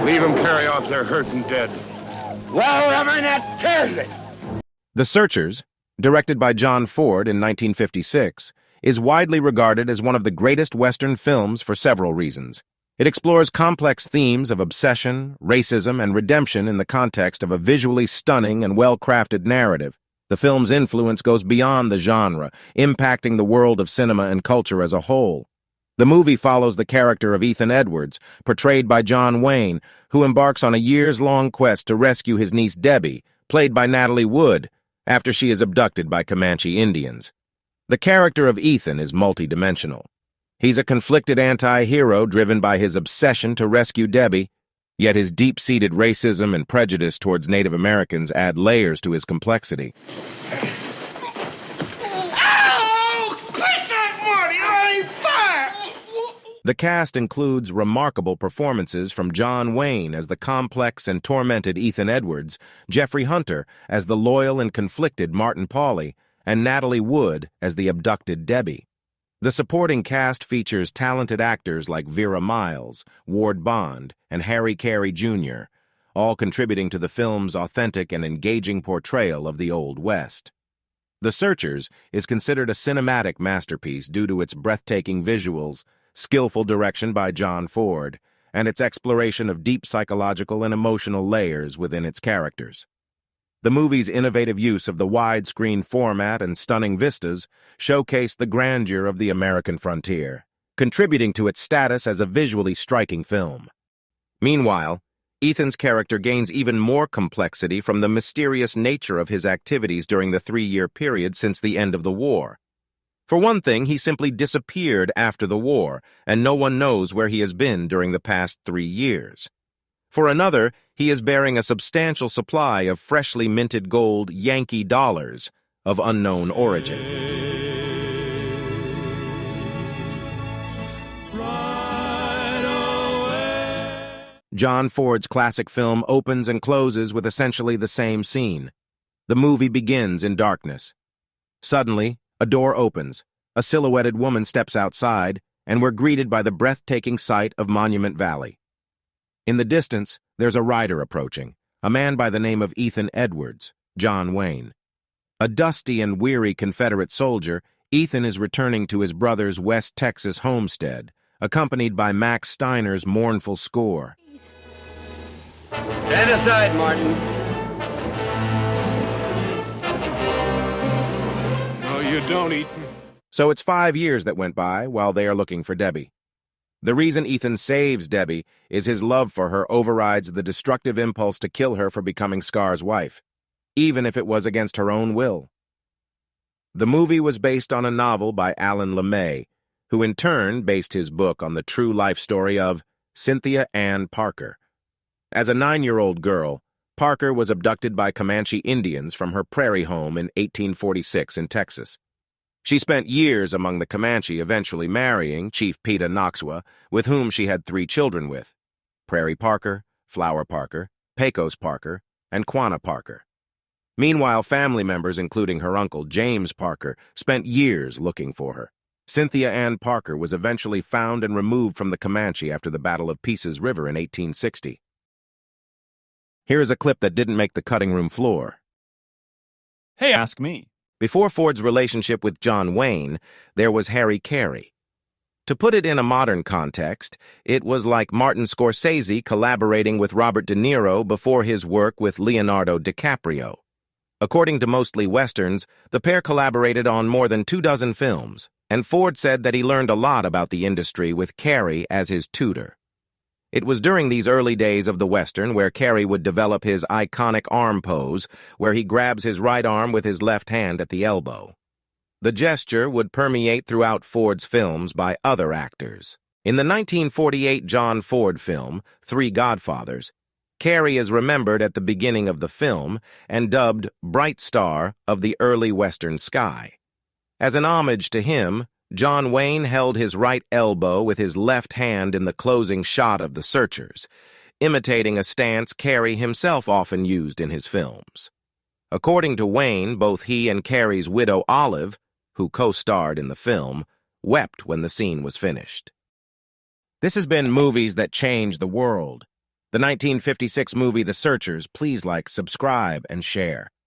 Leave them carry off their hurt and dead. Well, Reverend, that tears it. The Searchers, directed by John Ford in 1956, is widely regarded as one of the greatest Western films for several reasons. It explores complex themes of obsession, racism, and redemption in the context of a visually stunning and well-crafted narrative. The film's influence goes beyond the genre, impacting the world of cinema and culture as a whole. The movie follows the character of Ethan Edwards, portrayed by John Wayne, who embarks on a years-long quest to rescue his niece Debbie, played by Natalie Wood, after she is abducted by Comanche Indians. The character of Ethan is multidimensional. He's a conflicted anti-hero driven by his obsession to rescue Debbie, yet his deep-seated racism and prejudice towards Native Americans add layers to his complexity. The cast includes remarkable performances from John Wayne as the complex and tormented Ethan Edwards, Jeffrey Hunter as the loyal and conflicted Martin Pauly, and Natalie Wood as the abducted Debbie. The supporting cast features talented actors like Vera Miles, Ward Bond, and Harry Carey Jr., all contributing to the film's authentic and engaging portrayal of the Old West. The Searchers is considered a cinematic masterpiece due to its breathtaking visuals, skillful direction by John Ford, and its exploration of deep psychological and emotional layers within its characters. The movie's innovative use of the widescreen format and stunning vistas showcase the grandeur of the American frontier, contributing to its status as a visually striking film. Meanwhile, Ethan's character gains even more complexity from the mysterious nature of his activities during the 3-year period since the end of the war. For one thing, he simply disappeared after the war, and no one knows where he has been during the past 3 years. For another, he is bearing a substantial supply of freshly minted gold Yankee dollars of unknown origin. John Ford's classic film opens and closes with essentially the same scene. The movie begins in darkness. Suddenly, a door opens, a silhouetted woman steps outside, and we're greeted by the breathtaking sight of Monument Valley. In the distance, there's a rider approaching, a man by the name of Ethan Edwards, John Wayne. A dusty and weary Confederate soldier, Ethan is returning to his brother's West Texas homestead, accompanied by Max Steiner's mournful score. Stand aside, Martin. No, you don't, Ethan. So it's 5 years that went by while they are looking for Debbie. The reason Ethan saves Debbie is his love for her overrides the destructive impulse to kill her for becoming Scar's wife, even if it was against her own will. The movie was based on a novel by Alan LeMay, who in turn based his book on the true life story of Cynthia Ann Parker. As a 9-year-old girl, Parker was abducted by Comanche Indians from her prairie home in 1846 in Texas. She spent years among the Comanche, eventually marrying Chief Peta Noxua, with whom she had 3 children with: Prairie Parker, Flower Parker, Pecos Parker, and Quanah Parker. Meanwhile, family members, including her uncle James Parker, spent years looking for her. Cynthia Ann Parker was eventually found and removed from the Comanche after the Battle of Pieces River in 1860. Here is a clip that didn't make the cutting room floor. Hey, ask me. Before Ford's relationship with John Wayne, there was Harry Carey. To put it in a modern context, it was like Martin Scorsese collaborating with Robert De Niro before his work with Leonardo DiCaprio. According to Mostly Westerns, the pair collaborated on more than 24 films, and Ford said that he learned a lot about the industry with Carey as his tutor. It was during these early days of the Western where Carey would develop his iconic arm pose, where he grabs his right arm with his left hand at the elbow. The gesture would permeate throughout Ford's films by other actors. In the 1948 John Ford film, Three Godfathers, Carey is remembered at the beginning of the film and dubbed Bright Star of the Early Western Sky. As an homage to him, John Wayne held his right elbow with his left hand in the closing shot of The Searchers, imitating a stance Carey himself often used in his films. According to Wayne, both he and Carey's widow Olive, who co-starred in the film, wept when the scene was finished. This has been Movies That Change the World. The 1956 movie The Searchers. Please like, subscribe, and share.